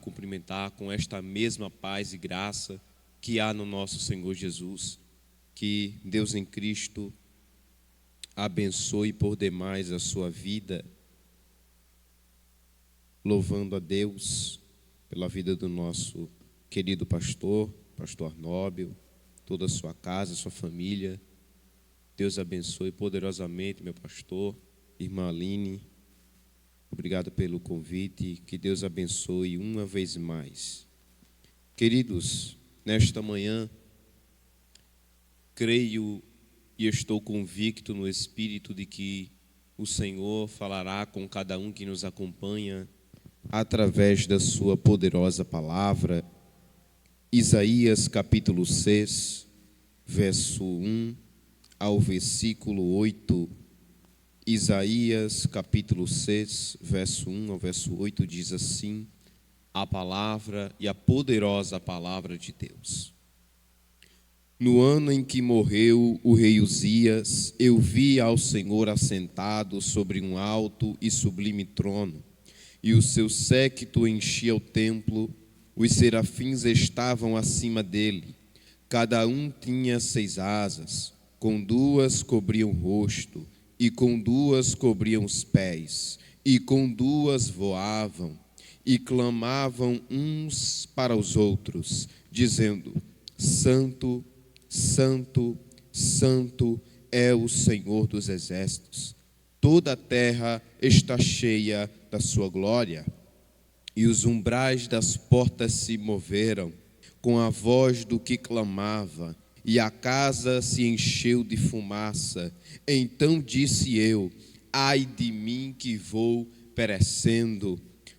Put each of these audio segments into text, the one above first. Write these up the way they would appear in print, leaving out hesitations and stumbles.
cumprimentar com esta mesma paz e graça que há no nosso Senhor Jesus. Que Deus em Cristo abençoe por demais a sua vida, louvando a Deus pela vida do nosso querido pastor Arnóbio, toda a sua casa, sua família. Deus abençoe poderosamente meu pastor, irmã Aline. Obrigado pelo convite, que Deus abençoe uma vez mais. Queridos, nesta manhã, creio e estou convicto no Espírito de que o Senhor falará com cada um que nos acompanha através da sua poderosa palavra. Isaías capítulo 6, verso 1 ao versículo 8. Isaías capítulo 6, verso 1 ao verso 8 diz assim a palavra e a poderosa palavra de Deus. No ano em que morreu o rei Uzias, eu vi ao Senhor assentado sobre um alto e sublime trono, e o seu séquito enchia o templo. Os serafins estavam acima dele, cada um tinha 6 asas, com 2 cobriam o rosto, e com 2 cobriam os pés, e com 2 voavam, e clamavam uns para os outros, dizendo: Santo, Santo, Santo é o Senhor dos exércitos, toda a terra está cheia da sua glória. E os umbrais das portas se moveram com a voz do que clamava, e a casa se encheu de fumaça. Então disse eu: ai de mim que vou perecendo,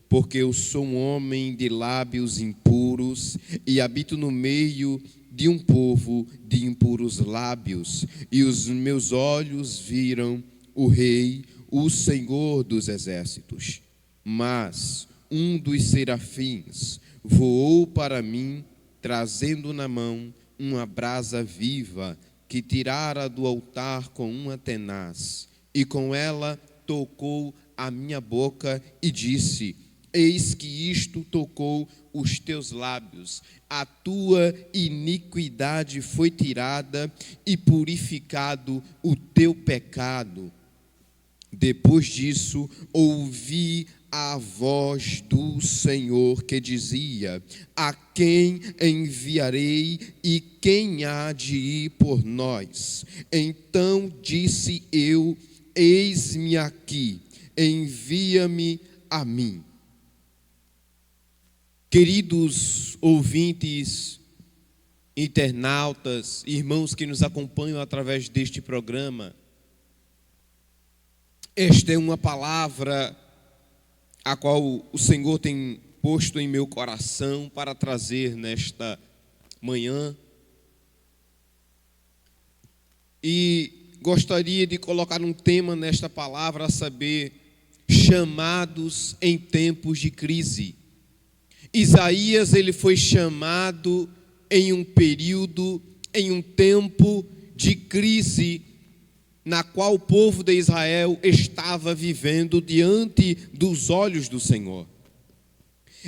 porque eu sou um homem de lábios impuros e habito no meio de um povo de impuros lábios, e os meus olhos viram o Rei, o Senhor dos exércitos. Mas um dos serafins voou para mim, trazendo na mão uma brasa viva que tirara do altar com uma tenaz, e com ela tocou a minha boca e disse: eis que isto tocou os teus lábios, a tua iniquidade foi tirada e purificado o teu pecado. Depois disso, ouvi a voz do Senhor que dizia: a quem enviarei e quem há de ir por nós? Então disse eu: eis-me aqui, envia-me a mim. Queridos ouvintes, internautas, irmãos que nos acompanham através deste programa, esta é uma palavra a qual o Senhor tem posto em meu coração para trazer nesta manhã. E gostaria de colocar um tema nesta palavra, a saber, chamados em tempos de crise. Isaías, ele foi chamado em um período, em um tempo de crise, na qual o povo de Israel estava vivendo diante dos olhos do Senhor.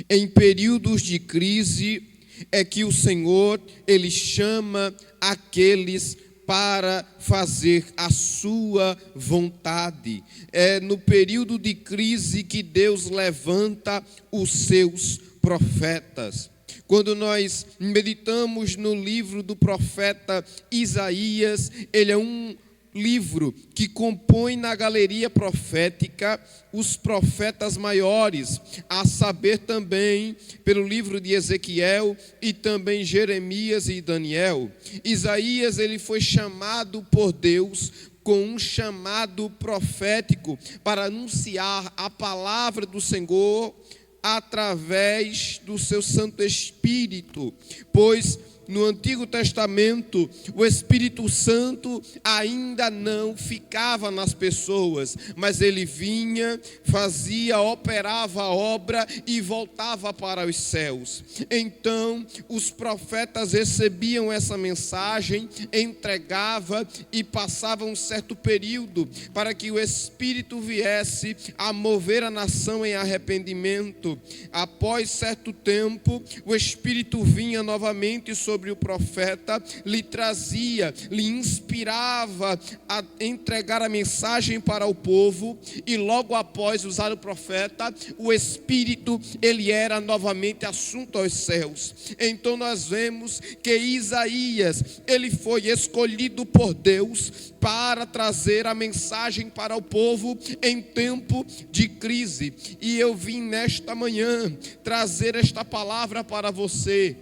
Em períodos de crise é que o Senhor, ele chama aqueles para fazer a sua vontade. É no período de crise que Deus levanta os seus profetas. Quando nós meditamos no livro do profeta Isaías, ele é um livro que compõe na galeria profética os profetas maiores, a saber também pelo livro de Ezequiel e também Jeremias e Daniel. Isaías, ele foi chamado por Deus com um chamado profético para anunciar a palavra do Senhor através do seu Santo Espírito, pois no Antigo Testamento, o Espírito Santo ainda não ficava nas pessoas, mas ele vinha, fazia, operava a obra e voltava para os céus. Então, os profetas recebiam essa mensagem, entregavam e passavam um certo período para que o Espírito viesse a mover a nação em arrependimento. Após certo tempo, o Espírito vinha novamente sobre o profeta, lhe trazia, lhe inspirava a entregar a mensagem para o povo, e logo após usar o profeta, o Espírito, ele era novamente assunto aos céus. Então nós vemos que Isaías, ele foi escolhido por Deus para trazer a mensagem para o povo em tempo de crise. E eu vim nesta manhã trazer esta palavra para você.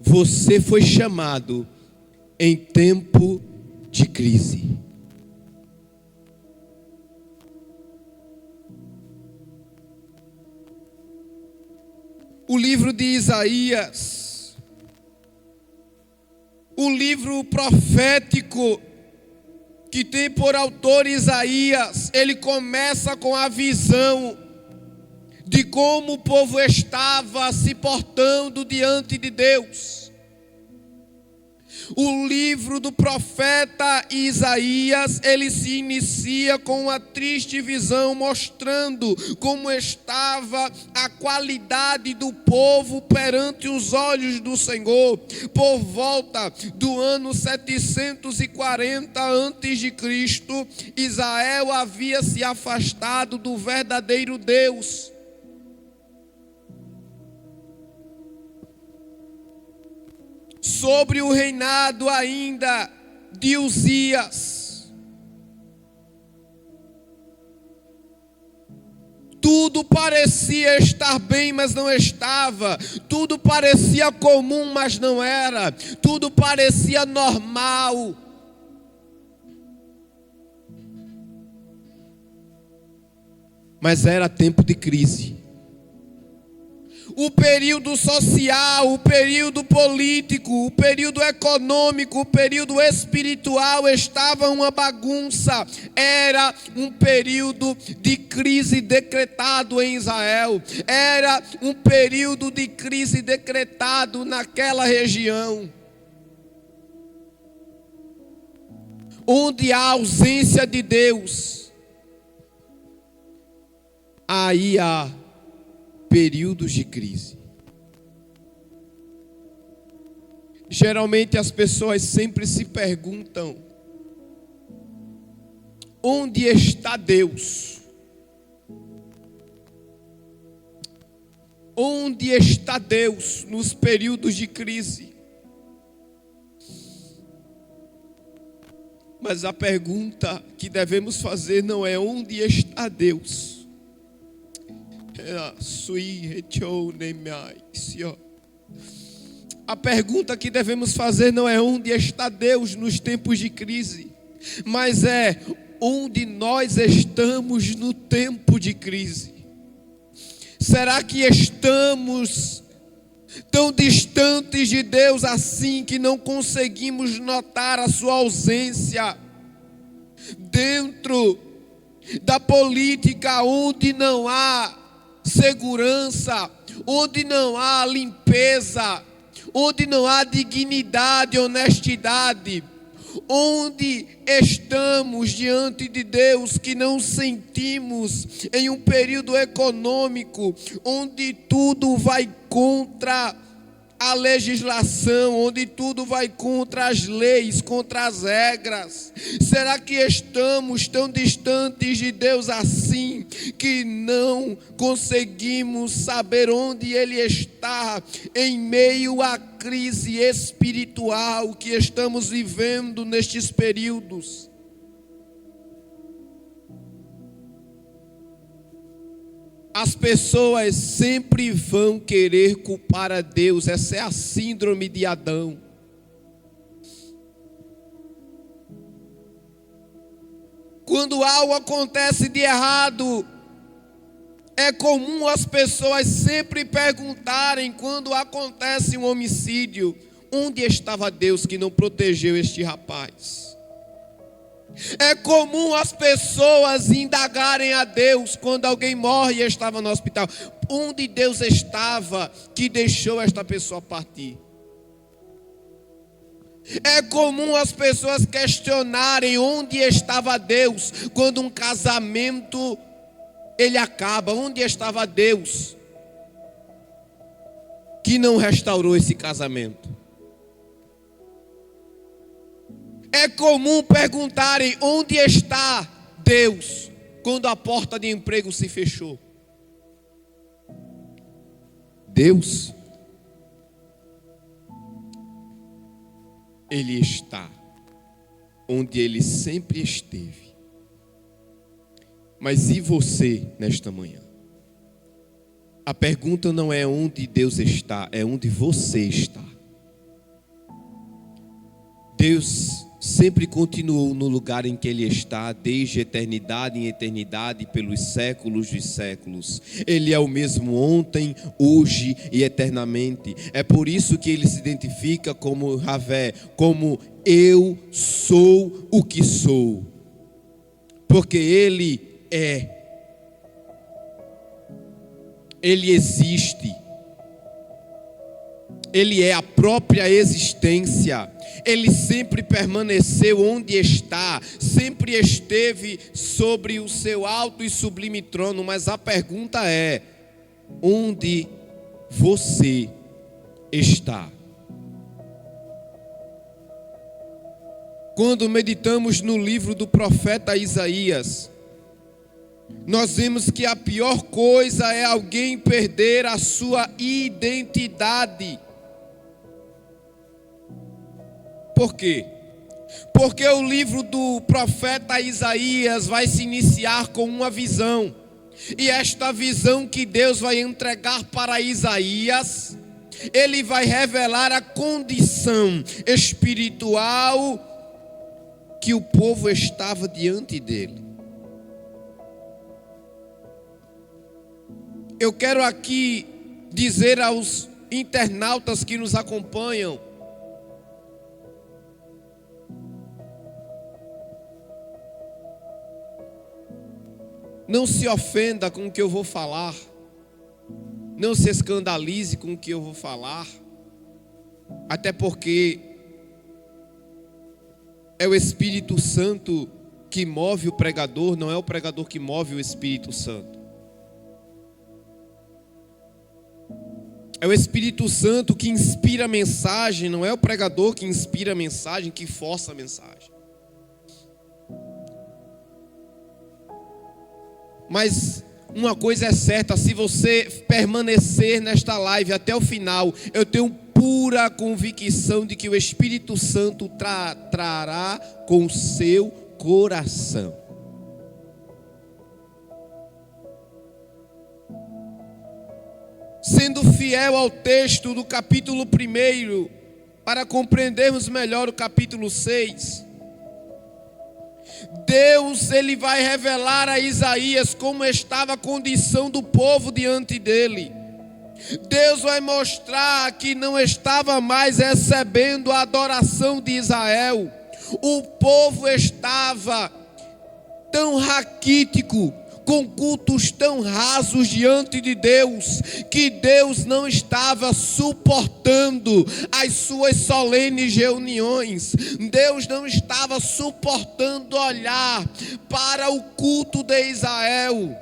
Você foi chamado em tempo de crise. O livro de Isaías, o livro profético que tem por autor Isaías, ele começa com a visão de como o povo estava se portando diante de Deus. O livro do profeta Isaías, ele se inicia com uma triste visão, mostrando como estava a qualidade do povo perante os olhos do Senhor. Por volta do ano 740 a.C., Israel havia se afastado do verdadeiro Deus. Sobre o reinado ainda de Uzias, tudo parecia estar bem, mas não estava. Tudo parecia comum, mas não era. Tudo parecia normal. Mas era tempo de crise. O período social, o período político, o período econômico, o período espiritual estava uma bagunça. Era um período de crise decretado em Israel. Era um período de crise decretado naquela região, onde há ausência de Deus, aí há períodos de crise. Geralmente as pessoas sempre se perguntam: onde está Deus? Onde está Deus nos períodos de crise? Mas a pergunta que devemos fazer não é onde está Deus. A pergunta que devemos fazer não é onde está Deus nos tempos de crise, mas é onde nós estamos no tempo de crise. Será que estamos tão distantes de Deus assim que não conseguimos notar a sua ausência dentro da política, onde não há segurança, onde não há limpeza, onde não há dignidade, honestidade, onde estamos diante de Deus que não sentimos em um período econômico onde tudo vai contra a legislação, onde tudo vai contra as leis, contra as regras? Será que estamos tão distantes de Deus assim que não conseguimos saber onde Ele está em meio à crise espiritual que estamos vivendo nestes períodos? As pessoas sempre vão querer culpar a Deus. Essa é a síndrome de Adão. Quando algo acontece de errado, é comum as pessoas sempre perguntarem, quando acontece um homicídio, onde estava Deus que não protegeu este rapaz? É comum as pessoas indagarem a Deus quando alguém morre e estava no hospital. Onde Deus estava que deixou esta pessoa partir? É comum as pessoas questionarem onde estava Deus quando um casamento ele acaba. Onde estava Deus que não restaurou esse casamento? É comum perguntarem onde está Deus quando a porta de emprego se fechou. Deus, Ele está onde Ele sempre esteve. Mas e você nesta manhã? A pergunta não é onde Deus está, é onde você está. Deus sempre continuou no lugar em que Ele está, desde eternidade em eternidade, pelos séculos dos séculos. Ele é o mesmo ontem, hoje e eternamente. É por isso que Ele se identifica como Javé, como eu sou o que sou. Porque Ele é. Ele existe. Ele é a própria existência. Ele sempre permaneceu onde está, sempre esteve sobre o seu alto e sublime trono. Mas a pergunta é: onde você está? Quando meditamos no livro do profeta Isaías, nós vemos que a pior coisa é alguém perder a sua identidade. Por quê? Porque o livro do profeta Isaías vai se iniciar com uma visão. E esta visão que Deus vai entregar para Isaías, Ele vai revelar a condição espiritual que o povo estava diante dele. Eu quero aqui dizer aos internautas que nos acompanham, não se ofenda com o que eu vou falar, não se escandalize com o que eu vou falar, até porque é o Espírito Santo que move o pregador, não é o pregador que move o Espírito Santo. É o Espírito Santo que inspira a mensagem, não é o pregador que inspira a mensagem, que força a mensagem. Mas uma coisa é certa, se você permanecer nesta live até o final, eu tenho pura convicção de que o Espírito Santo trará com o seu coração. Sendo fiel ao texto do capítulo 1, para compreendermos melhor o capítulo 6, Deus, Ele vai revelar a Isaías como estava a condição do povo diante dele. Deus vai mostrar que não estava mais recebendo a adoração de Israel. O povo estava tão raquítico, com cultos tão rasos diante de Deus, que Deus não estava suportando as suas solenes reuniões. Deus não estava suportando olhar para o culto de Israel.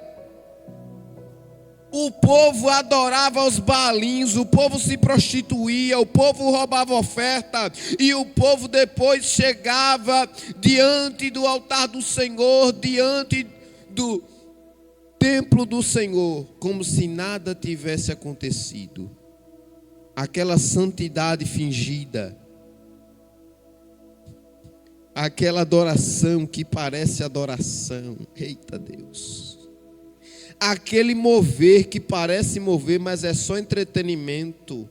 O povo adorava os baalins, o povo se prostituía, o povo roubava oferta, e o povo depois chegava diante do altar do Senhor, diante do templo do Senhor, como se nada tivesse acontecido. Aquela santidade fingida, aquela adoração que parece adoração, eita Deus, aquele mover que parece mover, mas é só entretenimento,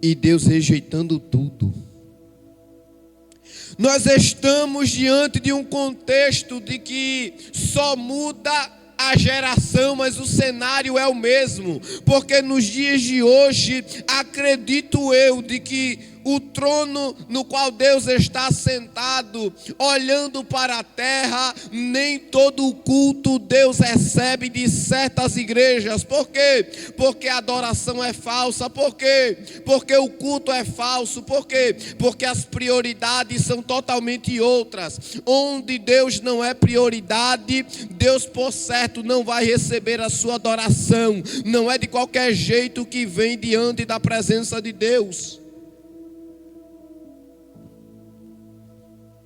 e Deus rejeitando tudo. Nós estamos diante de um contexto de que só muda a geração, mas o cenário é o mesmo, porque nos dias de hoje, acredito eu, de que o trono no qual Deus está sentado, olhando para a terra, nem todo o culto Deus recebe de certas igrejas. Por quê? Porque a adoração é falsa. Por quê? Porque o culto é falso. Por quê? Porque as prioridades são totalmente outras. Onde Deus não é prioridade, Deus por certo não vai receber a sua adoração. Não é de qualquer jeito que vem diante da presença de Deus.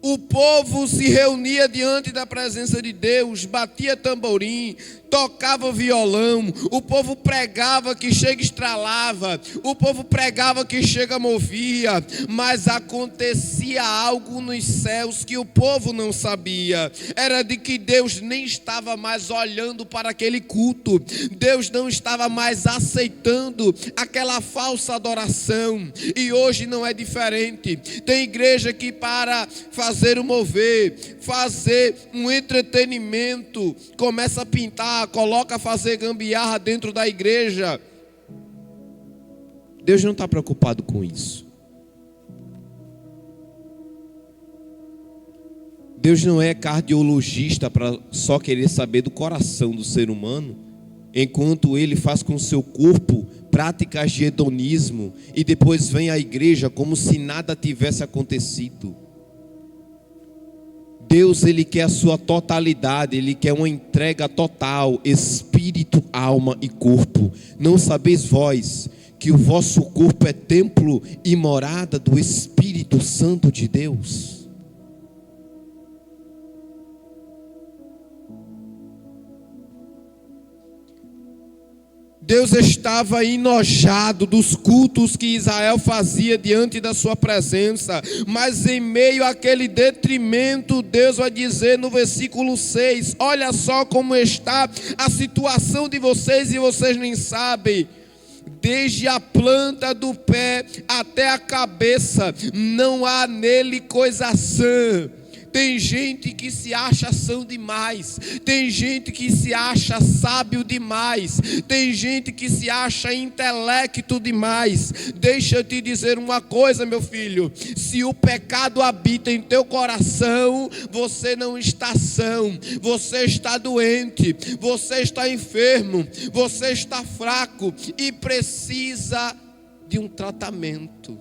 O povo se reunia diante da presença de Deus, batia tamborim, tocava violão, o povo pregava que chega estralava, o povo pregava que chega movia, mas acontecia algo nos céus que o povo não sabia, era de que Deus nem estava mais olhando para aquele culto, Deus não estava mais aceitando aquela falsa adoração, e hoje não é diferente. Tem igreja que para fazer o mover, fazer um entretenimento, começa a pintar, coloca a fazer gambiarra dentro da igreja. Deus não está preocupado com isso. Deus não é cardiologista para só querer saber do coração do ser humano, enquanto ele faz com o seu corpo práticas de hedonismo e depois vem à igreja como se nada tivesse acontecido. Deus, Ele quer a sua totalidade, Ele quer uma entrega total, espírito, alma e corpo. Não sabeis vós que o vosso corpo é templo e morada do Espírito Santo de Deus? Deus estava enojado dos cultos que Israel fazia diante da sua presença, mas em meio àquele detrimento, Deus vai dizer no versículo 6, olha só como está a situação de vocês e vocês nem sabem. Desde a planta do pé até a cabeça, não há nele coisa sã. Tem gente que se acha são demais, tem gente que se acha sábio demais, tem gente que se acha intelecto demais. Deixa eu te dizer uma coisa, meu filho, se o pecado habita em teu coração, você não está são, você está doente, você está enfermo, você está fraco e precisa de um tratamento.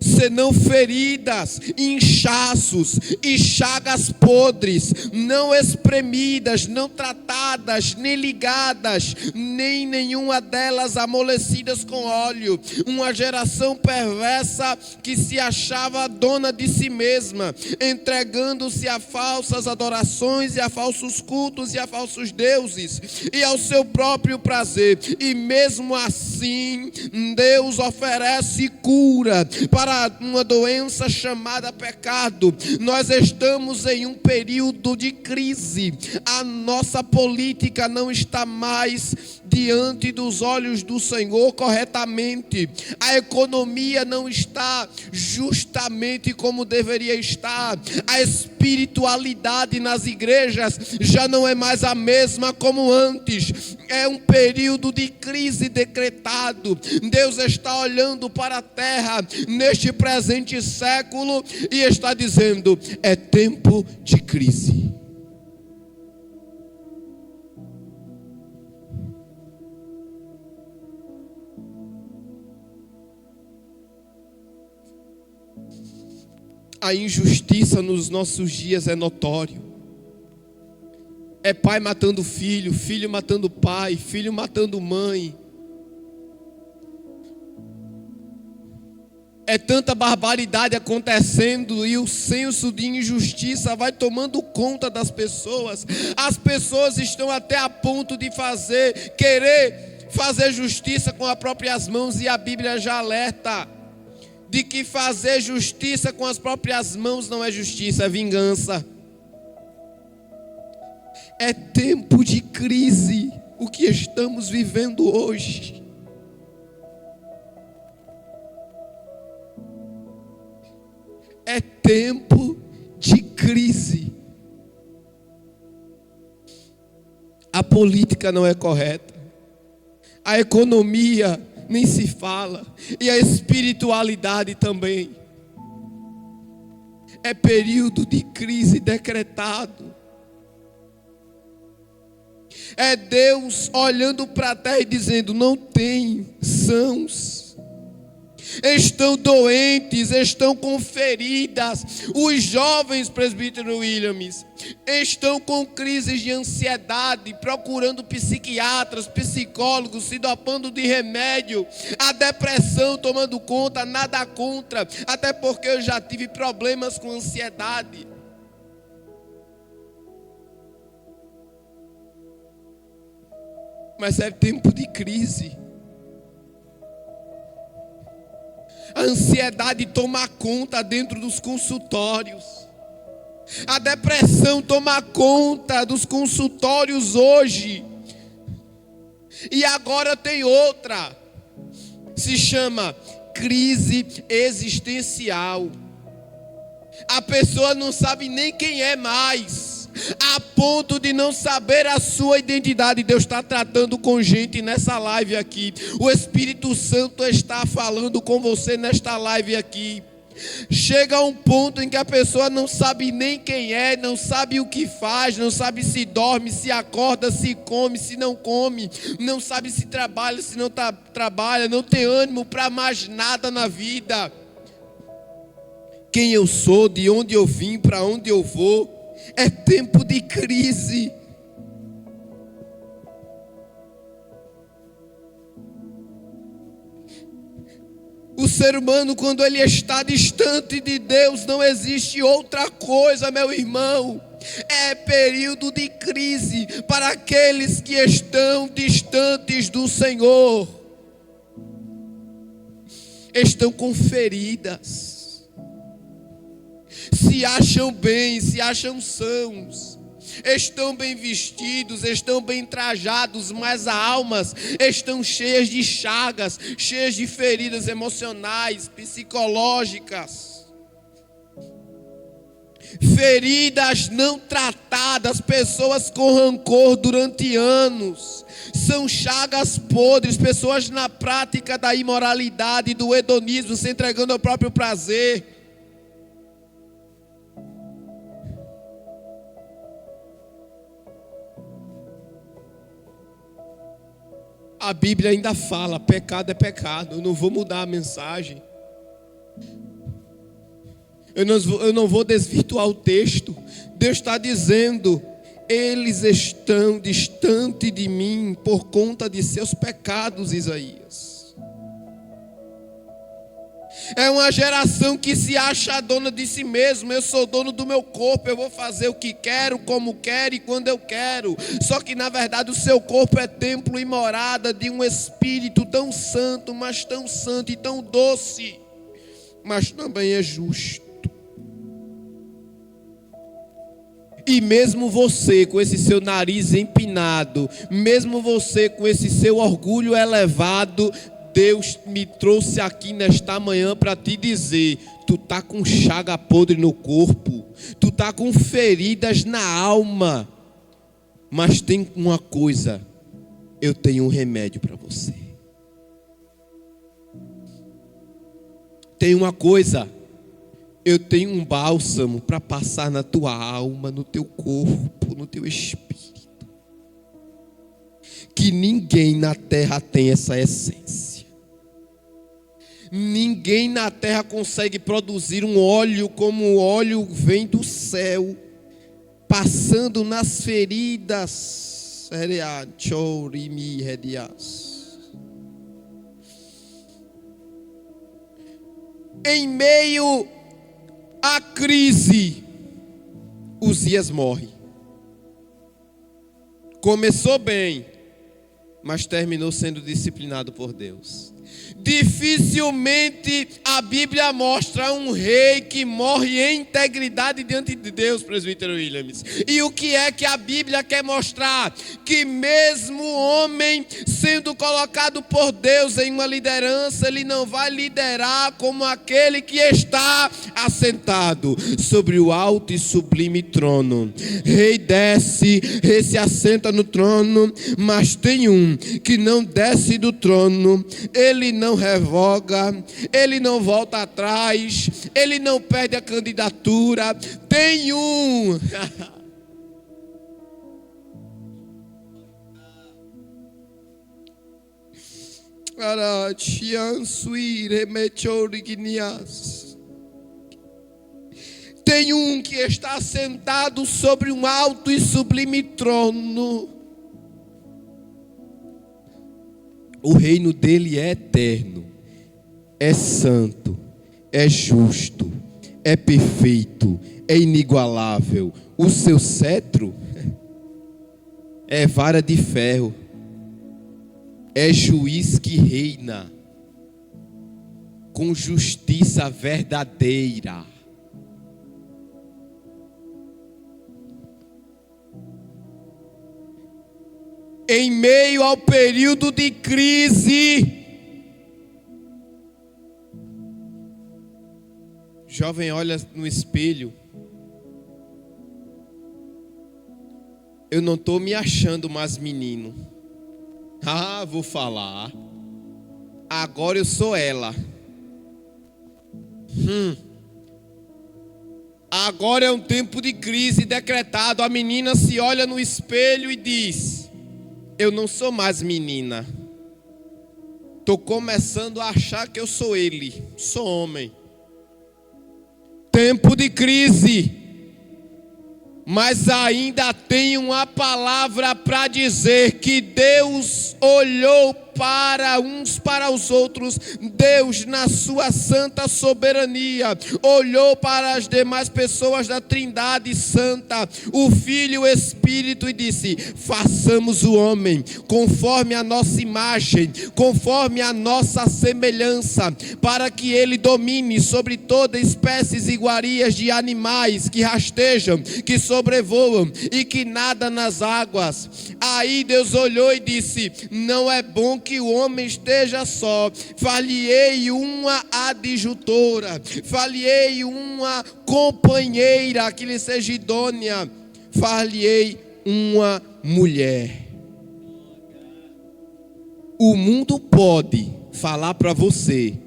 Senão feridas, inchaços e chagas podres, não espremidas, não tratadas, nem ligadas, nem nenhuma delas amolecidas com óleo. Uma geração perversa que se achava dona de si mesma, entregando-se a falsas adorações e a falsos cultos e a falsos deuses e ao seu próprio prazer. E mesmo assim, Deus oferece cura para uma doença chamada pecado. Nós estamos em um período de crise. A nossa política não está mais diante dos olhos do Senhor corretamente. A economia não está justamente como deveria estar. A espiritualidade nas igrejas já não é mais a mesma como antes. É um período de crise decretado. Deus está olhando para a terra neste presente século e está dizendo: é tempo de crise. A injustiça nos nossos dias é notório. É pai matando filho, filho matando pai, filho matando mãe. É tanta barbaridade acontecendo e o senso de injustiça vai tomando conta das pessoas. As pessoas estão até a ponto de querer fazer justiça com as próprias mãos, e a Bíblia já alerta de que fazer justiça com as próprias mãos não é justiça, é vingança. É tempo de crise o que estamos vivendo hoje. É tempo de crise. A política não é correta. A economia nem se fala. E a espiritualidade também. É período de crise decretado. É Deus olhando para a terra e dizendo: não tem sãos. Estão doentes, estão com feridas. Os jovens, presbítero Williams, estão com crises de ansiedade, procurando psiquiatras, psicólogos, se dopando de remédio. A depressão tomando conta, nada contra, até porque eu já tive problemas com ansiedade. Mas é tempo de crise. A ansiedade toma conta dentro dos consultórios. A depressão toma conta dos consultórios hoje. E agora tem outra. Se chama crise existencial. A pessoa não sabe nem quem é mais, a ponto de não saber a sua identidade. Deus está tratando com gente nessa live aqui. O Espírito Santo está falando com você nesta live aqui. Chega um ponto em que a pessoa não sabe nem quem é, não sabe o que faz, não sabe se dorme, se acorda, se come, se não come, não sabe se trabalha, se não trabalha, não tem ânimo para mais nada na vida. Quem eu sou, de onde eu vim, para onde eu vou. É tempo de crise. O ser humano, quando ele está distante de Deus, não existe outra coisa, meu irmão. É período de crise para aqueles que estão distantes do Senhor. Estão com feridas. Se acham bem, se acham sãos, estão bem vestidos, estão bem trajados, mas as almas estão cheias de chagas, cheias de feridas emocionais, psicológicas. Feridas não tratadas, pessoas com rancor durante anos. São chagas podres, pessoas na prática da imoralidade, do hedonismo, se entregando ao próprio prazer. A Bíblia ainda fala, pecado é pecado. Eu não vou mudar a mensagem. Eu não vou desvirtuar o texto. Deus está dizendo: eles estão distante de mim por conta de seus pecados, Isaías. É uma geração que se acha dona de si mesmo. Eu sou dono do meu corpo, eu vou fazer o que quero, como quero e quando eu quero. Só que na verdade o seu corpo é templo e morada de um Espírito tão santo, mas tão santo e tão doce, mas também é justo. E mesmo você com esse seu nariz empinado, mesmo você com esse seu orgulho elevado, Deus me trouxe aqui nesta manhã para te dizer: tu tá com chaga podre no corpo, tu tá com feridas na alma, mas tem uma coisa, eu tenho um remédio para você. Tem uma coisa, eu tenho um bálsamo para passar na tua alma, no teu corpo, no teu espírito, que ninguém na terra tem essa essência. Ninguém na terra consegue produzir um óleo como o óleo vem do céu, passando nas feridas. Em meio à crise, Uzias morre. Começou bem, mas terminou sendo disciplinado por Deus. Dificilmente a Bíblia mostra um rei que morre em integridade diante de Deus, presbítero Williams. E o que é que a Bíblia quer mostrar? Que mesmo o homem sendo colocado por Deus em uma liderança, ele não vai liderar como aquele que está assentado sobre o alto e sublime trono. Rei desce, rei se assenta no trono, mas tem um que não desce do trono, ele não revoga, ele não volta atrás, ele não perde a candidatura. Tem um tem um que está sentado sobre um alto e sublime trono. O reino dele é eterno, é santo, é justo, é perfeito, é inigualável. O seu cetro é vara de ferro, é juiz que reina com justiça verdadeira. Em meio ao período de crise, jovem olha no espelho. Eu não estou me achando mais menino. Vou falar. Agora eu sou ela. Agora é um tempo de crise decretado. A menina se olha no espelho e diz: eu não sou mais menina. Estou começando a achar que eu sou ele. Sou homem. Tempo de crise. Mas ainda tem uma palavra para dizer que Deus olhou para uns para os outros. Deus, na sua santa soberania, olhou para as demais pessoas da Trindade Santa, o Filho e o Espírito, e disse: façamos o homem conforme a nossa imagem, conforme a nossa semelhança, para que ele domine sobre toda espécie e iguarias de animais que rastejam, que sobrevoam e que nadam nas águas. Aí Deus olhou e disse: não é bom que o homem esteja só. Far-lhe-ei uma adjutora, far-lhe-ei uma companheira que lhe seja idônea, far-lhe-ei uma mulher. O mundo pode falar para você,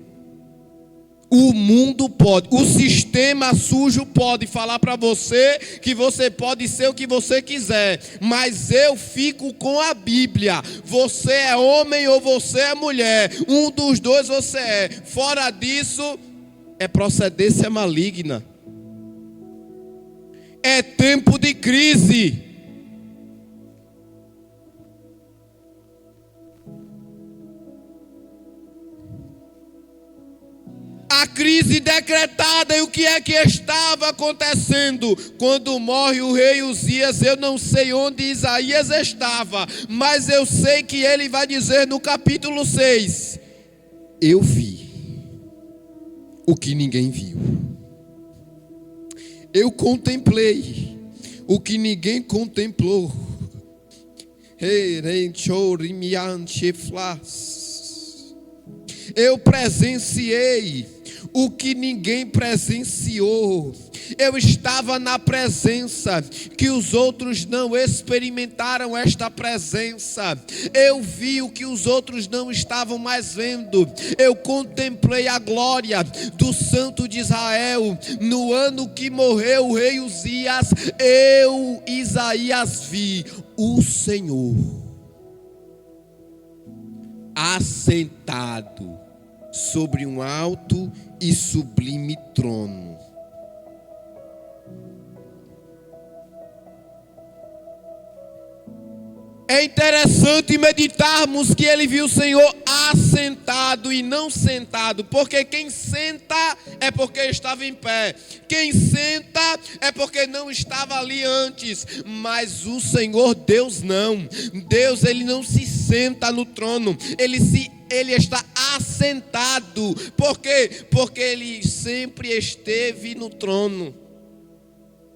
o mundo pode, o sistema sujo pode falar para você que você pode ser o que você quiser, mas eu fico com a Bíblia. Você é homem ou você é mulher, um dos dois você é. Fora disso, é procedência maligna. É tempo de crise. A crise decretada. E o que é que estava acontecendo? Quando morre o rei Uzias, eu não sei onde Isaías estava, mas eu sei que ele vai dizer no capítulo 6: eu vi o que ninguém viu. Eu contemplei o que ninguém contemplou. Eu presenciei o que ninguém presenciou. Eu estava na presença que os outros não experimentaram esta presença. Eu vi o que os outros não estavam mais vendo. Eu contemplei a glória do Santo de Israel. No ano que morreu o rei Uzias, eu, Isaías, vi o Senhor assentado sobre um alto e sublime trono. É interessante meditarmos que ele viu o Senhor assentado e não sentado, porque quem senta é porque estava em pé, quem senta é porque não estava ali antes, mas o Senhor Deus não. Deus, ele não se senta no trono, ele está assentado. Por quê? Porque ele sempre esteve no trono.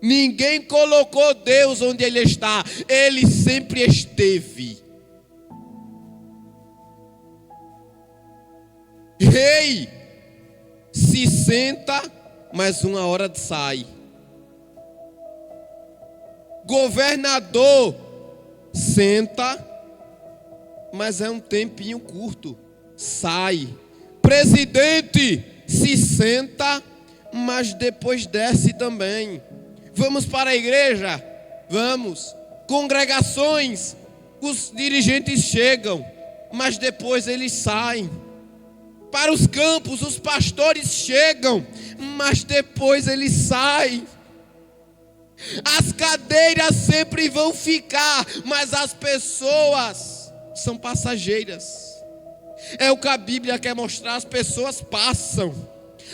Ninguém colocou Deus onde ele está, ele sempre esteve. Rei se senta, mas uma hora sai. Governador senta, mas é um tempinho curto, sai. Presidente se senta, mas depois desce também. Vamos para a igreja? Vamos. Congregações, os dirigentes chegam, mas depois eles saem. Para os campos, os pastores chegam, mas depois eles saem. As cadeiras sempre vão ficar, mas as pessoas são passageiras. É o que a Bíblia quer mostrar: as pessoas passam,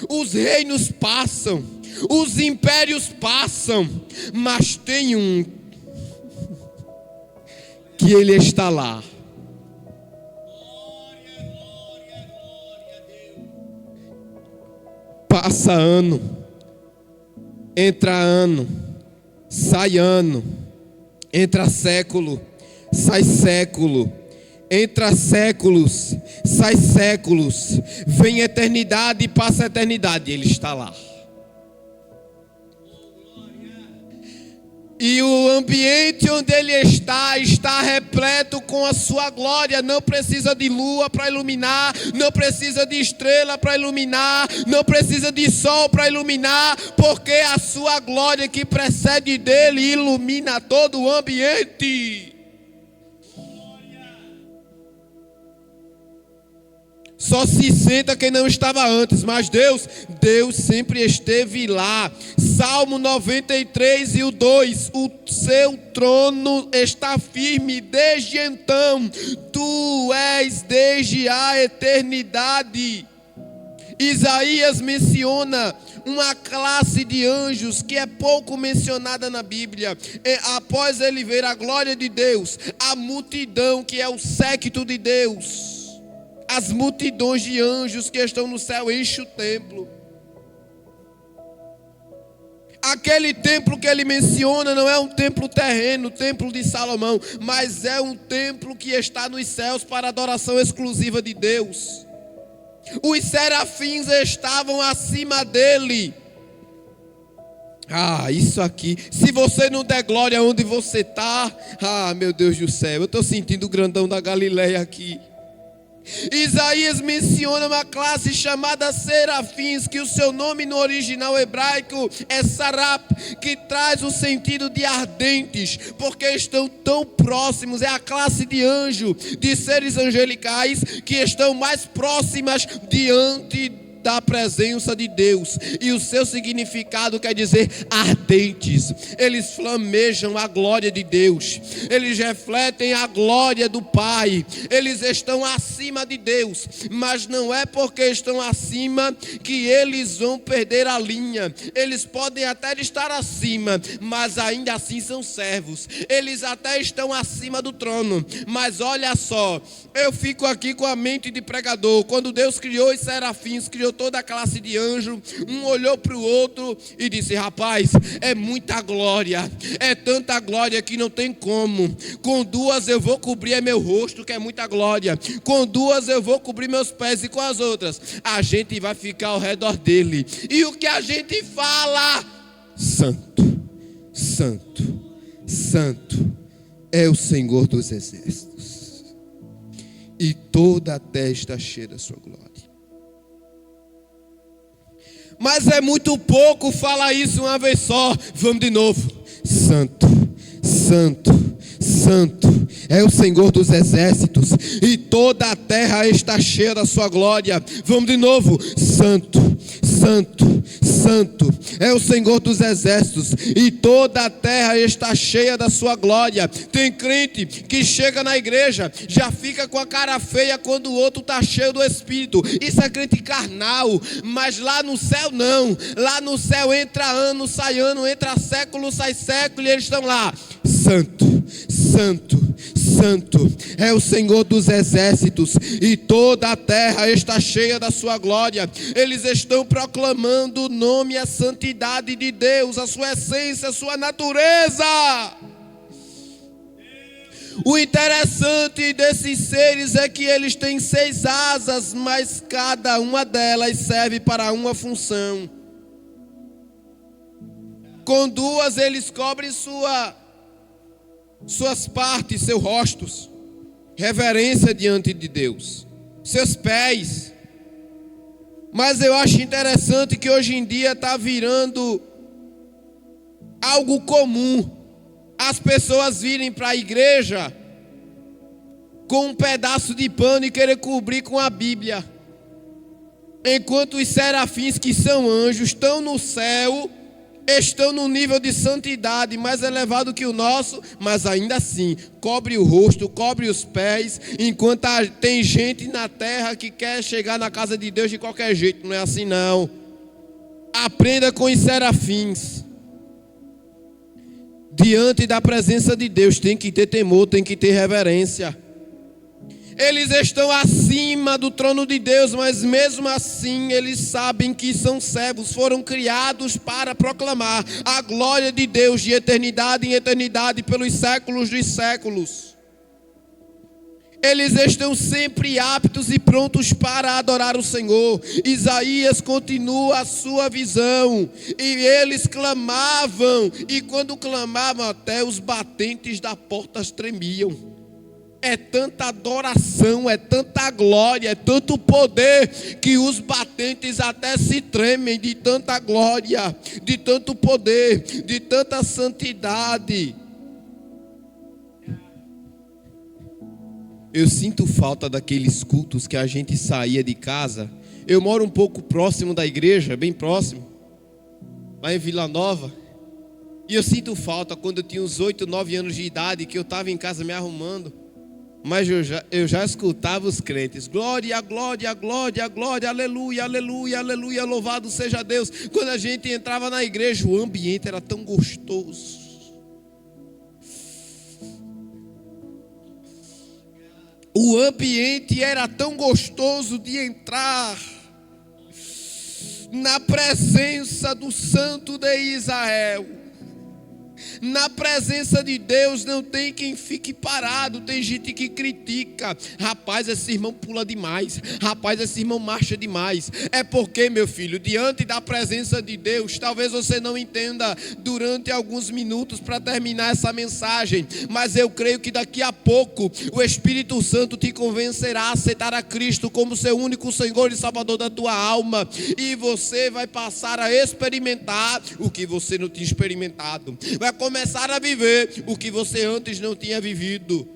os reinos passam, os impérios passam, mas tem um que ele está lá. Passa ano, entra ano, sai ano, entra século, sai século, entra séculos, sai séculos, vem eternidade e passa a eternidade, ele está lá. E o ambiente onde ele está repleto com a sua glória. Não precisa de lua para iluminar, não precisa de estrela para iluminar, não precisa de sol para iluminar, porque a sua glória que precede dele ilumina todo o ambiente. Só se senta quem não estava antes, mas Deus sempre esteve lá. Salmo 93 e o 2: o seu trono está firme desde então, tu és desde a eternidade. Isaías menciona uma classe de anjos que é pouco mencionada na Bíblia. Após ele ver a glória de Deus, a multidão que é o séquito de Deus, as multidões de anjos que estão no céu enchem o templo. Aquele templo que ele menciona não é um templo terreno, o templo de Salomão, mas é um templo que está nos céus para adoração exclusiva de Deus. Os serafins estavam acima dele. Isso aqui, se você não der glória onde você está, meu Deus do céu, eu estou sentindo o grandão da Galileia aqui. Isaías menciona uma classe chamada serafins, que o seu nome no original hebraico é sarap, que traz o sentido de ardentes, porque estão tão próximos. É a classe de anjo, de seres angelicais que estão mais próximas diante da presença de Deus. E o seu significado quer dizer ardentes. Eles flamejam a glória de Deus, eles refletem a glória do Pai. Eles estão acima de Deus, mas não é porque estão acima que eles vão perder a linha. Eles podem até estar acima, mas ainda assim são servos. Eles até estão acima do trono, mas olha só, eu fico aqui com a mente de pregador. Quando Deus criou os serafins, criou toda a classe de anjo, um olhou para o outro e disse: rapaz, é muita glória, é tanta glória que não tem como. Com duas eu vou cobrir meu rosto, que é muita glória. Com duas eu vou cobrir meus pés, e com as outras a gente vai ficar ao redor dele. E o que a gente fala? Santo, santo, santo é o Senhor dos exércitos, e toda a terra está cheia da sua glória. Mas é muito pouco falar isso uma vez só. Vamos de novo. Santo, santo, santo é o Senhor dos exércitos, e toda a terra está cheia da sua glória. Vamos de novo. Santo, santo, santo é o Senhor dos exércitos, e toda a terra está cheia da sua glória. Tem crente que chega na igreja, já fica com a cara feia quando o outro está cheio do Espírito. Isso é crente carnal. Mas lá no céu não. Lá no céu entra ano, entra século, sai século, e eles estão lá. Santo, santo, Santo, é o Senhor dos exércitos, e toda a terra está cheia da sua glória. Eles estão proclamando o nome e a santidade de Deus, a sua essência, a sua natureza. O interessante desses seres é que eles têm 6 asas, mas cada uma delas serve para uma função. Com 2 eles cobrem suas partes, seus rostos, reverência diante de Deus, seus pés. Mas eu acho interessante que hoje em dia está virando algo comum as pessoas virem para a igreja com um pedaço de pano e querer cobrir com a Bíblia, enquanto os serafins, que são anjos, estão no céu, estão no nível de santidade mais elevado que o nosso, mas ainda assim cobre o rosto, cobre os pés, enquanto tem gente na terra que quer chegar na casa de Deus de qualquer jeito. Não é assim não. Aprenda com os serafins. Diante da presença de Deus tem que ter temor, tem que ter reverência. Eles estão acima do trono de Deus, mas mesmo assim eles sabem que são servos, foram criados para proclamar a glória de Deus de eternidade em eternidade, pelos séculos dos séculos. Eles estão sempre aptos e prontos para adorar o Senhor. Isaías continua a sua visão, e eles clamavam, e quando clamavam até os batentes da porta tremiam. É tanta adoração, é tanta glória, é tanto poder, que os batentes até se tremem de tanta glória, de tanto poder, de tanta santidade. Eu sinto falta daqueles cultos que a gente saía de casa. Eu moro um pouco próximo da igreja, bem próximo, lá em Vila Nova. E eu sinto falta quando eu tinha uns 8, 9 anos de idade, que eu estava em casa me arrumando. Mas eu já escutava os crentes: glória, glória, glória, glória, aleluia, aleluia, aleluia, louvado seja Deus. Quando a gente entrava na igreja, o ambiente era tão gostoso. O ambiente era tão gostoso de entrar na presença do Santo de Israel. Na presença de Deus não tem quem fique parado. Tem gente que critica: rapaz, esse irmão pula demais, rapaz, esse irmão marcha demais. É porque, meu filho, diante da presença de Deus, talvez você não entenda durante alguns minutos para terminar essa mensagem, mas eu creio que daqui a pouco o Espírito Santo te convencerá a aceitar a Cristo como seu único Senhor e Salvador da tua alma, e você vai passar a experimentar o que você não tinha experimentado, vai começar a viver o que você antes não tinha vivido.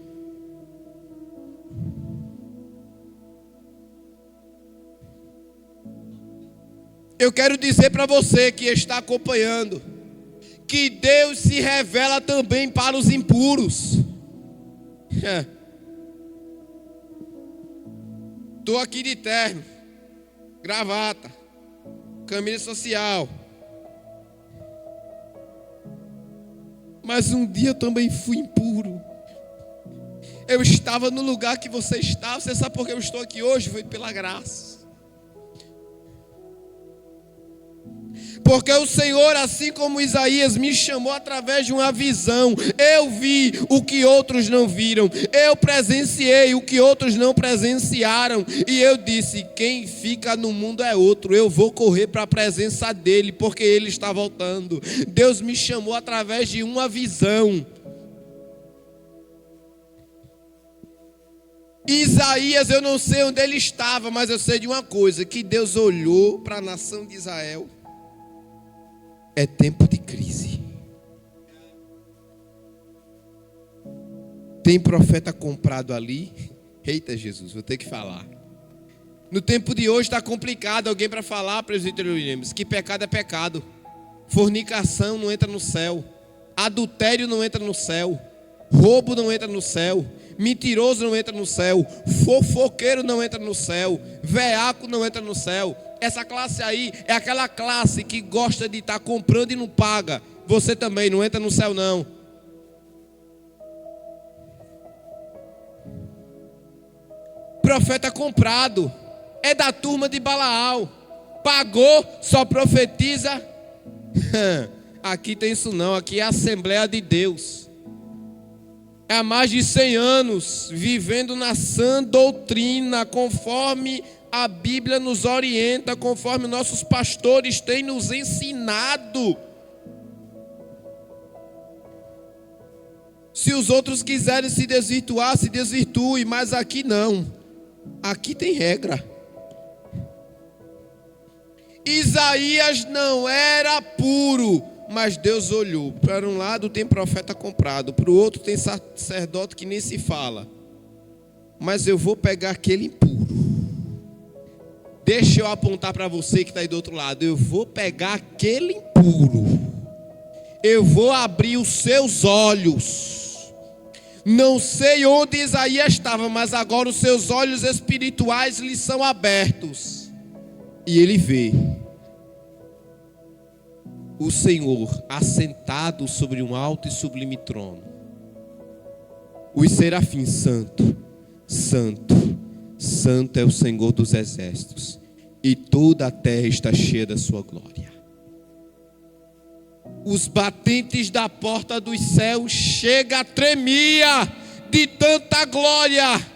Eu quero dizer para você que está acompanhando, que Deus se revela também para os impuros. Estou aqui de terno, gravata, camisa social. Mas um dia eu também fui impuro. Eu estava no lugar que você estava. Você sabe por que eu estou aqui hoje? Foi pela graça. Porque o Senhor, assim como Isaías, me chamou através de uma visão. Eu vi o que outros não viram. Eu presenciei o que outros não presenciaram. E eu disse: quem fica no mundo é outro. Eu vou correr para a presença dele, porque ele está voltando. Deus me chamou através de uma visão. Isaías, eu não sei onde ele estava, mas eu sei de uma coisa: que Deus olhou para a nação de Israel. É tempo de crise. Tem profeta comprado ali. Eita Jesus, vou ter que falar. No tempo de hoje está complicado alguém para falar, presbítero Williams, que pecado é pecado. Fornicação não entra no céu. Adultério não entra no céu. Roubo não entra no céu. Mentiroso não entra no céu. Fofoqueiro não entra no céu. Veaco não entra no céu. Essa classe aí é aquela classe que gosta de estar comprando e não paga. Você também não entra no céu não. profeta comprado, é da turma de Balaal, pagou, só profetiza. Aqui tem isso não, aqui é a Assembleia de Deus. Há mais de 100 anos vivendo na sã doutrina, conforme a Bíblia nos orienta, conforme nossos pastores têm nos ensinado. Se os outros quiserem se desvirtuar, se desvirtue, mas aqui não. Aqui tem regra. Isaías não era puro, mas Deus olhou. Para um lado tem profeta comprado, para o outro tem sacerdote que nem se fala. Mas eu vou pegar aquele impuro. Deixa eu apontar para você que está aí do outro lado. Eu vou pegar aquele impuro. Eu vou abrir os seus olhos. Não sei onde Isaías estava, mas agora os seus olhos espirituais lhe são abertos. E ele vê o Senhor assentado sobre um alto e sublime trono. Os serafins: santo, santo, santo é o Senhor dos exércitos, e toda a terra está cheia da sua glória. Os batentes da porta dos céus chega a tremia de tanta glória.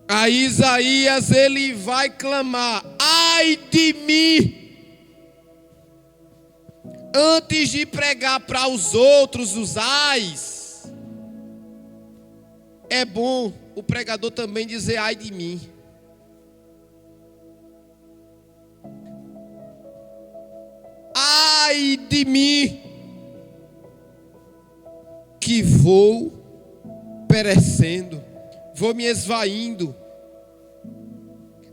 A Isaías ele vai clamar: ai de mim! Antes de pregar para os outros os ais, é bom o pregador também dizer ai de mim. Ai de mim, que vou perecendo, vou me esvaindo.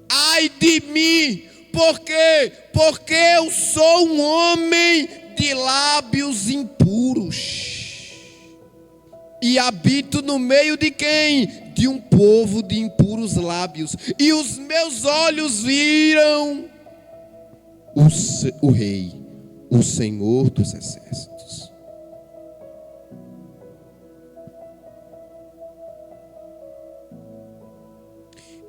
Ai de mim, por quê? Porque eu sou um homem de lábios impuros. E habito no meio de quem? De um povo de impuros lábios. E os meus olhos viram o Rei, o Senhor dos exércitos.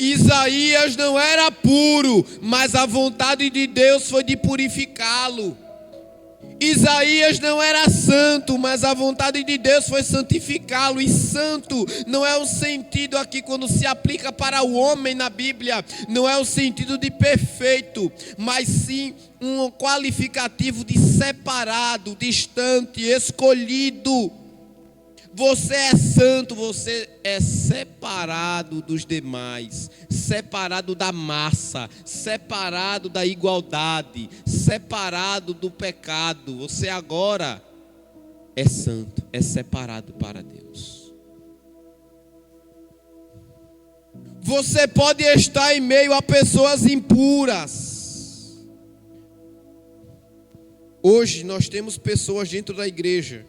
Isaías não era puro, mas a vontade de Deus foi de purificá-lo. Isaías não era santo, mas a vontade de Deus foi santificá-lo. E santo não é o sentido aqui quando se aplica para o homem na Bíblia, não é o sentido de perfeito, mas sim um qualificativo de separado, distante, escolhido. Você é santo, você é separado dos demais, separado da massa, separado da igualdade, separado do pecado. Você agora é santo, é separado para Deus. Você pode estar em meio a pessoas impuras. Hoje nós temos pessoas dentro da igreja.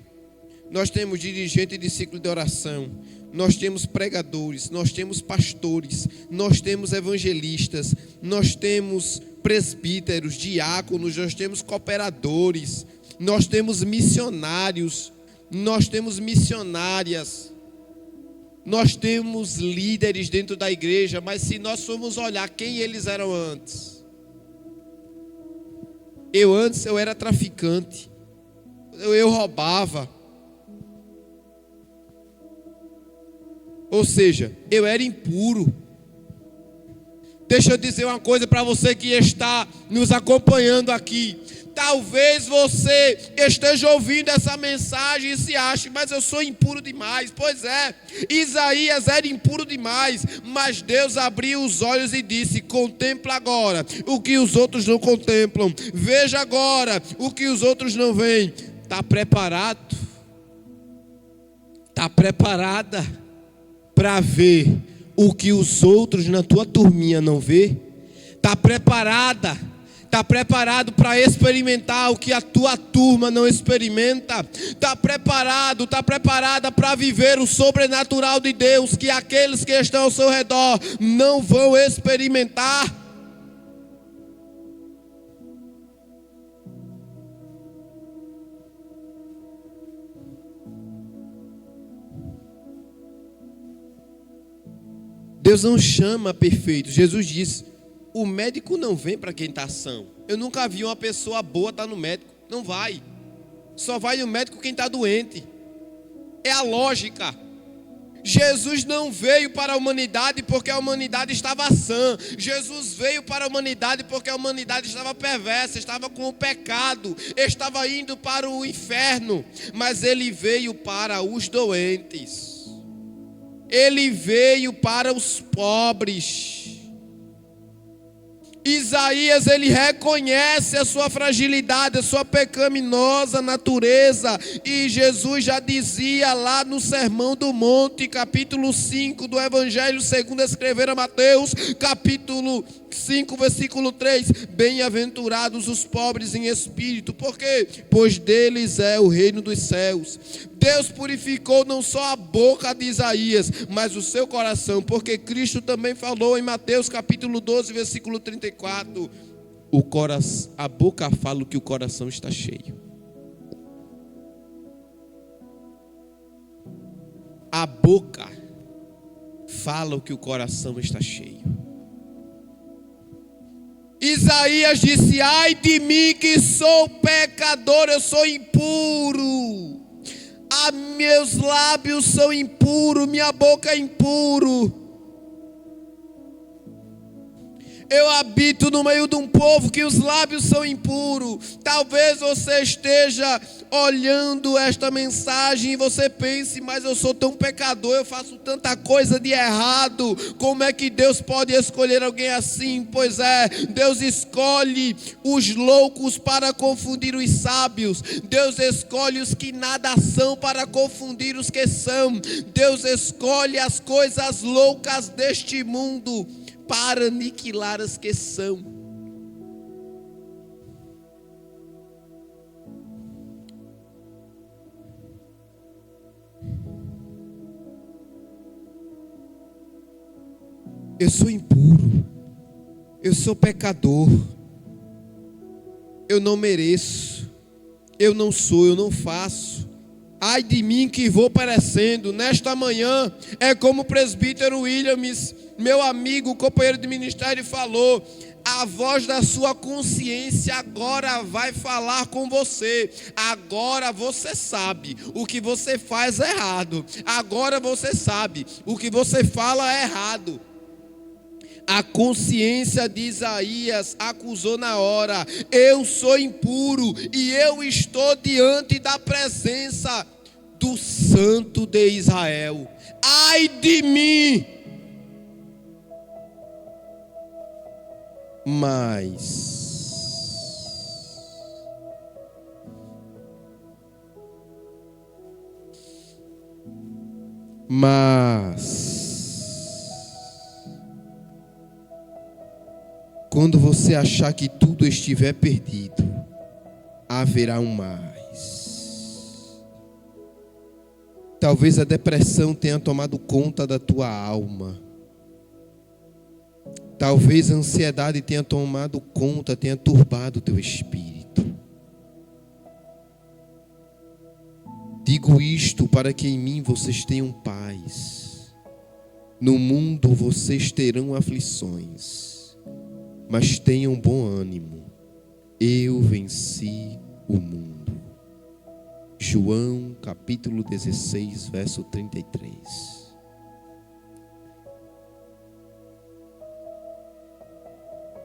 Nós temos dirigente de ciclo de oração, nós temos pregadores, nós temos pastores, nós temos evangelistas, nós temos presbíteros, diáconos, nós temos cooperadores, nós temos missionários, nós temos missionárias, nós temos líderes dentro da igreja. Mas se nós formos olhar quem eles eram antes, eu era traficante, eu roubava. Ou seja, eu era impuro. Deixa eu dizer uma coisa para você que está nos acompanhando aqui. Talvez você esteja ouvindo essa mensagem e se ache: mas eu sou impuro demais. Pois é, Isaías era impuro demais, mas Deus abriu os olhos e disse: contempla agora o que os outros não contemplam. Veja agora o que os outros não veem. Está preparado? Está preparada para ver o que os outros na tua turminha não vê? Está preparada? Está preparado para experimentar o que a tua turma não experimenta? Está preparado, está preparada para viver o sobrenatural de Deus que aqueles que estão ao seu redor não vão experimentar? Deus não chama perfeito. Jesus disse: o médico não vem para quem está são. Eu nunca vi uma pessoa boa estar no médico. Não vai. Só vai no médico quem está doente. É a lógica. Jesus não veio para a humanidade porque a humanidade estava sã. Jesus veio para a humanidade porque a humanidade estava perversa, estava com o pecado, estava indo para o inferno. Mas ele veio para os doentes. Ele veio para os pobres. Isaías, ele reconhece a sua fragilidade, a sua pecaminosa natureza. E Jesus já dizia lá no Sermão do Monte, capítulo 5 do Evangelho segundo escreveram Mateus, capítulo 5, versículo 3: bem-aventurados os pobres em espírito, por quê? Pois deles é o reino dos céus. Deus purificou não só a boca de Isaías, mas o seu coração, porque Cristo também falou em Mateus capítulo 12, versículo 34: a boca fala o que o coração está cheio. A boca fala o que o coração está cheio. Isaías disse: ai de mim que sou pecador, eu sou impuro. Meus lábios são impuros, minha boca é impuro. Eu habito no meio de um povo que os lábios são impuros. Talvez você esteja olhando esta mensagem e você pense: mas eu sou tão pecador, eu faço tanta coisa de errado, como é que Deus pode escolher alguém assim? Pois é, Deus escolhe os loucos para confundir os sábios. Deus escolhe os que nada são para confundir os que são. Deus escolhe as coisas loucas deste mundo para aniquilar as que são. Eu sou impuro, eu sou pecador, eu não mereço, eu não sou, eu não faço. Ai de mim que vou perecendo. Nesta manhã, é como o presbítero Williams, meu amigo, companheiro de ministério, falou: a voz da sua consciência agora vai falar com você. Agora você sabe o que você faz é errado. Agora você sabe o que você fala é errado. A consciência de Isaías acusou na hora: eu sou impuro e eu estou diante da presença do Santo de Israel. Ai de mim! Mas quando você achar que tudo estiver perdido, haverá um mais. Talvez a depressão tenha tomado conta da tua alma. Talvez a ansiedade tenha tomado conta, tenha turbado o teu espírito. Digo isto para que em mim vocês tenham paz. No mundo vocês terão aflições, mas tenham bom ânimo. Eu venci o mundo. João capítulo 16, verso 33.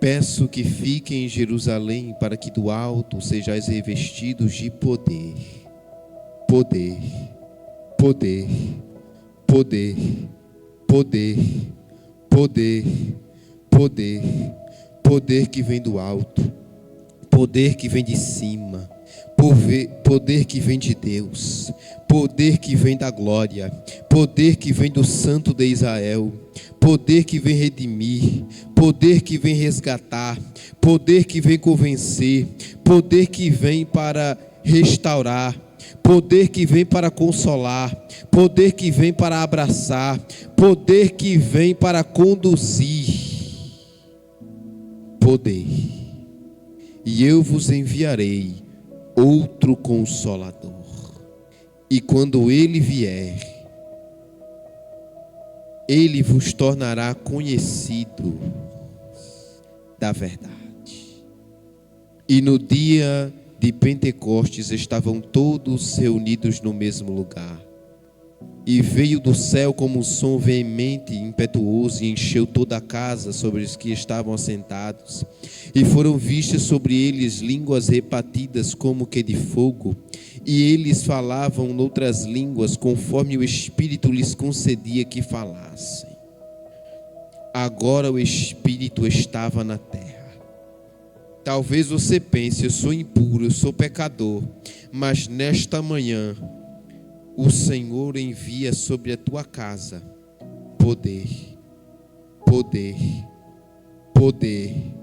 Peço que fiquem em Jerusalém, para que do alto sejais revestidos de poder. Poder, poder, poder, poder, poder, poder, poder que vem do alto, poder que vem de cima, poder que vem de Deus, poder que vem da glória, poder que vem do Santo de Israel, poder que vem redimir, poder que vem resgatar, poder que vem convencer, poder que vem para restaurar, poder que vem para consolar, poder que vem para abraçar, poder que vem para conduzir. Poder. E eu vos enviarei outro Consolador. E quando ele vier, ele vos tornará conhecido da verdade. E no dia de Pentecostes estavam todos reunidos no mesmo lugar. E veio do céu como um som veemente e impetuoso, e encheu toda a casa sobre os que estavam assentados. E foram vistas sobre eles línguas repartidas como que de fogo, e eles falavam noutras línguas, conforme o Espírito lhes concedia que falassem. Agora o Espírito estava na terra. Talvez você pense: eu sou impuro, eu sou pecador, mas nesta manhã o Senhor envia sobre a tua casa poder, poder, poder,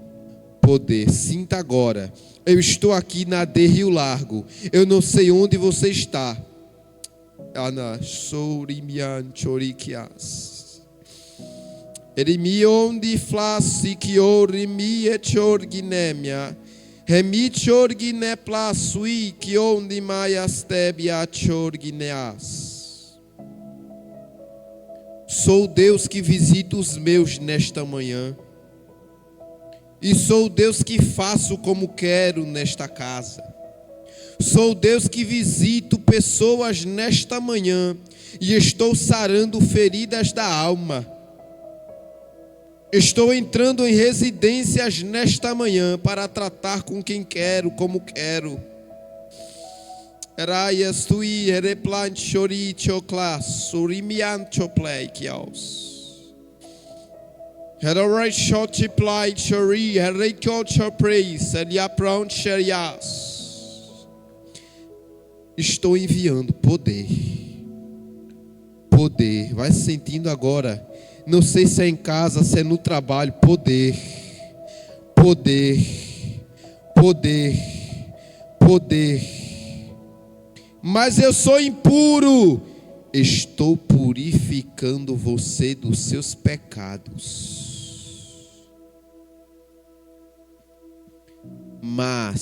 poder. Sinta agora: eu estou aqui na de Rio Largo, eu não sei onde você está. Ana Sourimian Chorikias Eremionde Flasikiorimi Chorginemia Remichorgine plasui que onde maiastebia chorgineas. Sou Deus que visita os meus nesta manhã, e sou Deus que faço como quero nesta casa. Sou Deus que visito pessoas nesta manhã, e estou sarando feridas da alma. Estou entrando em residências nesta manhã para tratar com quem quero, como quero. Raias tui replant chori choclas, surimian choplay kios. Herorai shoti play chori, hereko chopraise, eliapron cherias. Estou enviando poder. Poder. Vai se sentindo agora. Não sei se é em casa, se é no trabalho. Poder, poder, poder, poder. Mas eu sou impuro. Estou purificando você dos seus pecados. Mas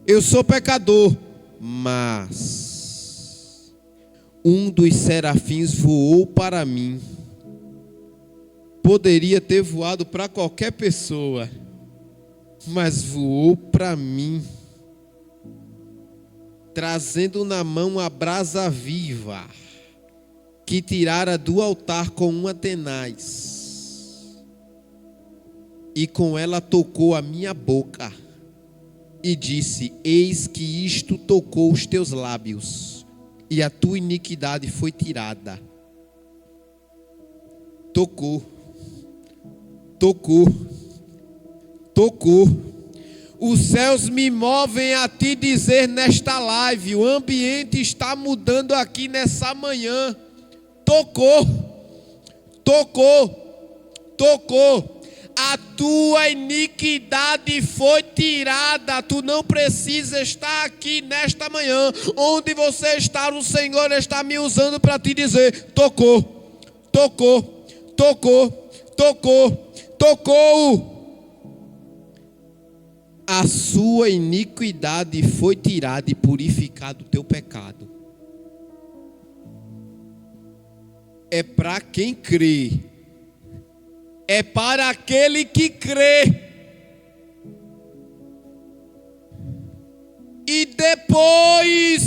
eu sou pecador. Mas um dos serafins voou para mim. Poderia ter voado para qualquer pessoa, mas voou para mim, trazendo na mão a brasa viva, que tirara do altar com uma tenaz, e com ela tocou a minha boca, e disse: eis que isto tocou os teus lábios, e a tua iniquidade foi tirada. Tocou, tocou, tocou. Os céus me movem a te dizer nesta live: o ambiente está mudando aqui nessa manhã. Tocou, tocou, tocou. A tua iniquidade foi tirada. Tu não precisa estar aqui nesta manhã. Onde você está, o Senhor está me usando para te dizer: tocou, tocou, tocou, tocou, tocou. A sua iniquidade foi tirada e purificado o teu pecado. É para quem crê. É para aquele que crê. E depois,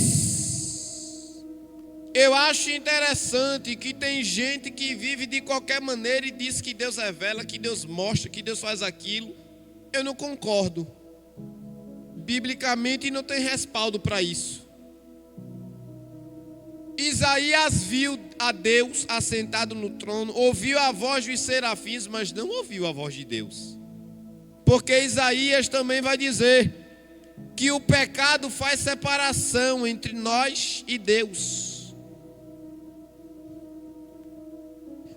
eu acho interessante que tem gente que vive de qualquer maneira e diz que Deus revela, que Deus mostra, que Deus faz aquilo. Eu não concordo. Biblicamente não tem respaldo para isso. Isaías viu a Deus assentado no trono, ouviu a voz dos serafins, mas não ouviu a voz de Deus. Porque Isaías também vai dizer que o pecado faz separação entre nós e Deus.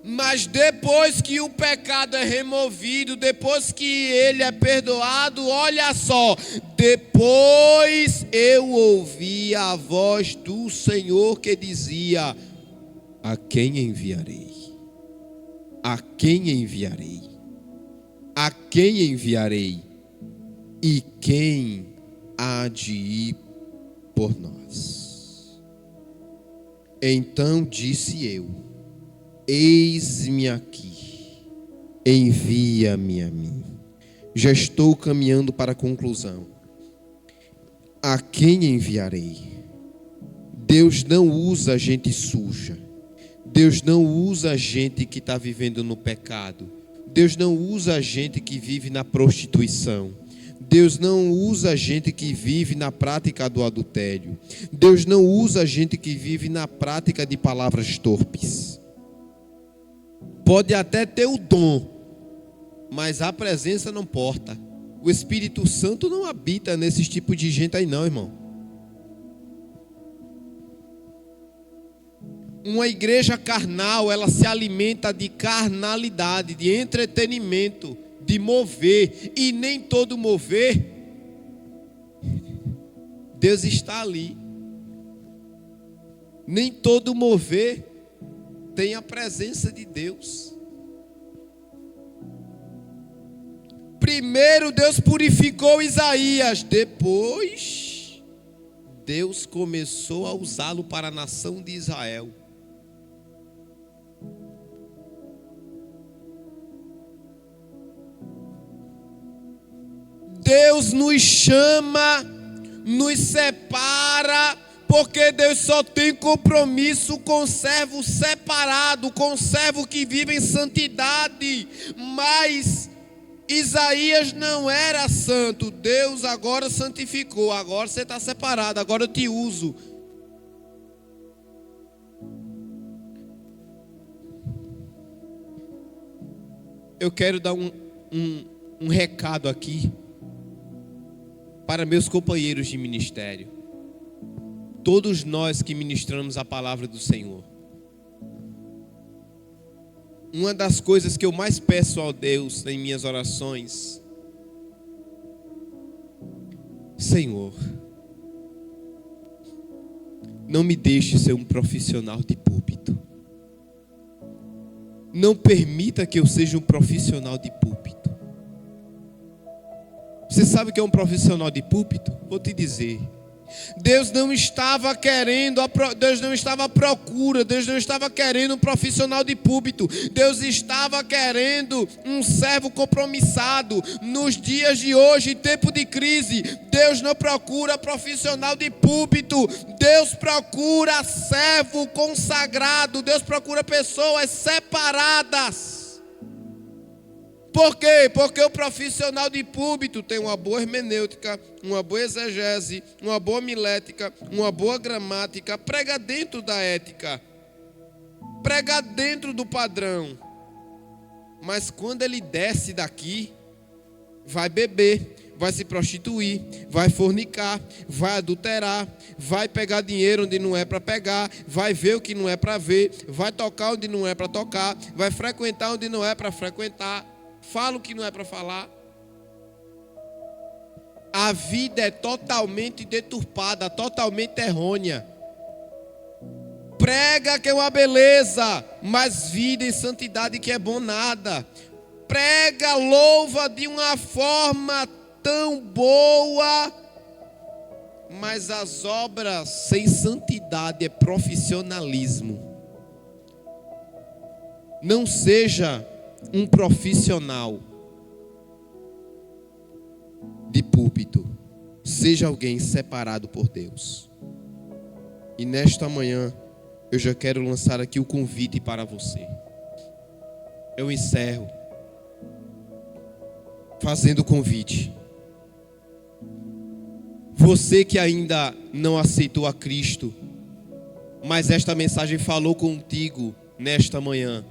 Mas depois que o pecado é removido, depois que ele é perdoado, olha só, depois eu ouvi a voz do Senhor que dizia: a quem enviarei? A quem enviarei? A quem enviarei? E quem há de ir por nós? Então disse eu: eis-me aqui, envia-me a mim. Já estou caminhando para a conclusão. A quem enviarei? Deus não usa gente suja. Deus não usa gente que está vivendo no pecado. Deus não usa gente que vive na prostituição. Deus não usa gente que vive na prática do adultério. Deus não usa gente que vive na prática de palavras torpes. Pode até ter o dom, mas a presença não porta. O Espírito Santo não habita nesse tipo de gente aí não, irmão. Uma igreja carnal, ela se alimenta de carnalidade, de entretenimento, de mover. E nem todo mover, Deus está ali. Nem todo mover tem a presença de Deus. Primeiro Deus purificou Isaías, depois Deus começou a usá-lo para a nação de Israel. Deus nos chama, nos separa, porque Deus só tem compromisso com servo separado, com servo que vive em santidade. Mas Isaías não era santo. Deus agora santificou. Agora você está separado, agora eu te uso. Eu quero dar um recado aqui para meus companheiros de ministério. Todos nós que ministramos a palavra do Senhor. Uma das coisas que eu mais peço ao Deus em minhas orações: Senhor, não me deixe ser um profissional de púlpito. Não permita que eu seja um profissional de púlpito. Você sabe o que é um profissional de púlpito? Vou te dizer. Deus não estava querendo, Deus não estava à procura, Deus não estava querendo um profissional de púlpito. Deus estava querendo um servo compromissado. Nos dias de hoje, em tempo de crise, Deus não procura profissional de púlpito. Deus procura servo consagrado. Deus procura pessoas separadas. Por quê? Porque o profissional de púlpito tem uma boa hermenêutica, uma boa exegese, uma boa homilética, uma boa gramática, prega dentro da ética, prega dentro do padrão. Mas quando ele desce daqui, vai beber, vai se prostituir, vai fornicar, vai adulterar, vai pegar dinheiro onde não é para pegar, vai ver o que não é para ver, vai tocar onde não é para tocar, vai frequentar onde não é para frequentar. Fala o que não é para falar. A vida é totalmente deturpada, totalmente errônea. Prega que é uma beleza, mas vida em santidade que é bom nada. Prega, louva de uma forma tão boa, mas as obras sem santidade é profissionalismo. Não seja um profissional de púlpito. Seja alguém separado por Deus. E nesta manhã eu já quero lançar aqui o convite para você. Eu encerro fazendo o convite. Você que ainda não aceitou a Cristo, mas esta mensagem falou contigo nesta manhã.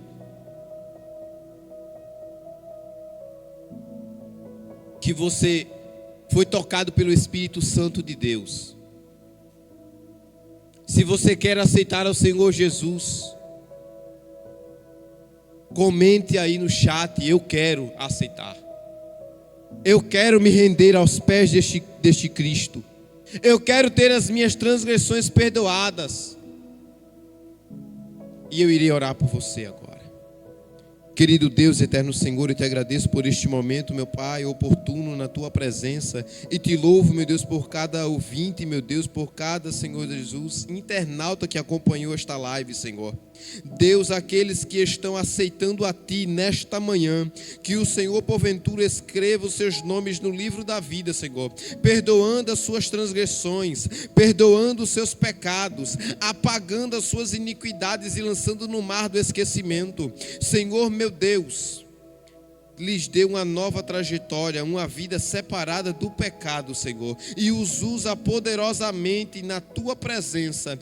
Que você foi tocado pelo Espírito Santo de Deus. Se você quer aceitar ao Senhor Jesus, comente aí no chat: eu quero aceitar. Eu quero me render aos pés deste Cristo. Eu quero ter as minhas transgressões perdoadas. E eu irei orar por você agora. Querido Deus, eterno Senhor, eu te agradeço por este momento, meu Pai, oportuno na tua presença, e te louvo, meu Deus, por cada ouvinte, meu Deus, por cada, Senhor Jesus, internauta que acompanhou esta live, Senhor. Deus, aqueles que estão aceitando a Ti nesta manhã, que o Senhor, porventura, escreva os seus nomes no livro da vida, Senhor, perdoando as suas transgressões, perdoando os seus pecados, apagando as suas iniquidades e lançando no mar do esquecimento. Senhor, meu Deus, lhes dê uma nova trajetória, uma vida separada do pecado, Senhor, e os usa poderosamente na Tua presença.